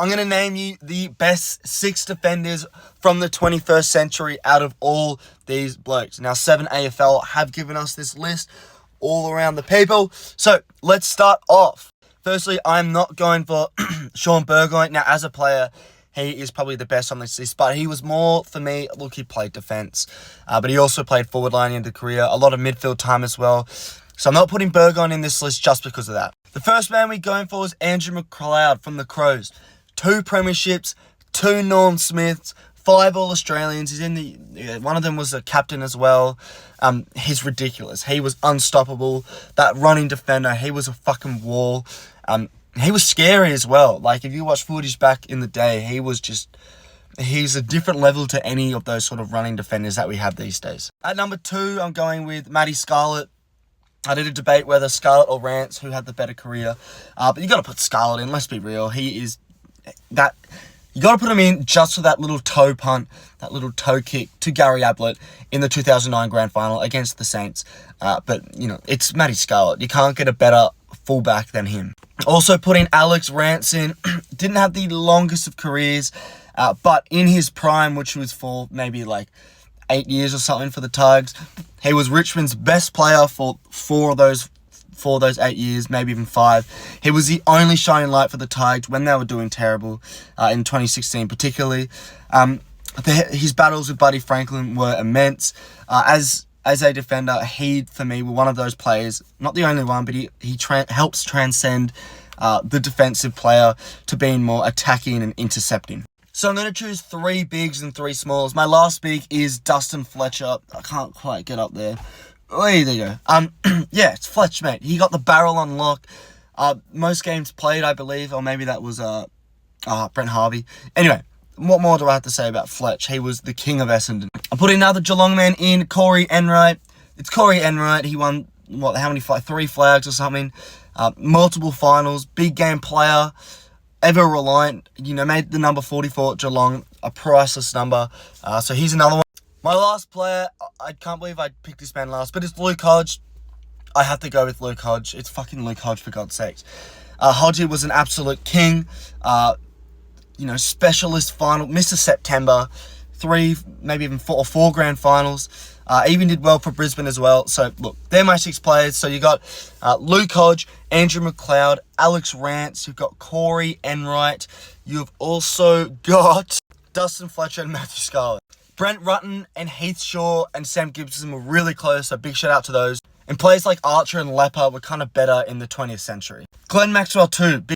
I'm going to name you the best 6 defenders from the 21st century out of all these blokes. Now, 7 AFL have given us this list all around the people. So, let's start off. Firstly, I'm not going for Sean Burgoyne. Now, as a player, he is probably the best on this list, but he was more, for me, look, he played defence, but he also played forward line in the career, a lot of midfield time as well. So I'm not putting Burgoyne in this list just because of that. The first man we're going for is Andrew McLeod from the Crows. 2 premierships, 2 Norm Smiths, 5 All-Australians. He's in the one of them was a captain as well. He's ridiculous. He was unstoppable. That running defender, he was a fucking wall. He was scary as well. Like, if you watch footage back in the day, he's a different level to any of those sort of running defenders that we have these days. At number 2, I'm going with Matty Scarlett. I did a debate whether Scarlett or Rance, who had the better career. But you got to put Scarlett in, let's be real. He is that... You got to put him in just for that little toe punt, that little toe kick to Gary Ablett in the 2009 Grand Final against the Saints. But, it's Matty Scarlett. You can't get a better fullback than him. Also putting Alex Rance in. Didn't have the longest of careers, but in his prime, which was for maybe like 8 years or something for the Tigers, he was Richmond's best player for 4 of those 8 years, maybe even 5. He was the only shining light for the Tigers when they were doing terrible, in 2016 particularly. His battles with Buddy Franklin were immense. As a defender, he, for me, were one of those players, not the only one, but he helps transcend the defensive player to being more attacking and intercepting. So I'm going to choose 3 bigs and 3 smalls. My last big is Dustin Fletcher. I can't quite get up there. Oh, there you go. Yeah, it's Fletch, mate. He got the barrel on lock. Most games played, I believe, or maybe that was Brent Harvey. Anyway, what more do I have to say about Fletch? He was the king of Essendon. I'm putting another Geelong man in, Corey Enright. It's Corey Enright. He won, how many 3 flags or something. Multiple finals, big game player, ever reliant. Made the number 44 at Geelong, a priceless number. So he's another one. My last player, I can't believe I picked this man last, but it's Luke Hodge. I have to go with Luke Hodge. It's fucking Luke Hodge, for God's sakes. Hodge was an absolute king. Specialist final, Mr. September, 3, maybe even 4 grand finals. Even did well for Brisbane as well. So, look, they're my 6 players. So, you got Luke Hodge, Andrew McLeod, Alex Rance. You've got Corey Enright. You've also got Dustin Fletcher and Matthew Scarlett. Brent Rutten and Heath Shaw and Sam Gibson were really close, so big shout out to those. And players like Archer and Lepper were kind of better in the 20th century. Glenn Maxwell too.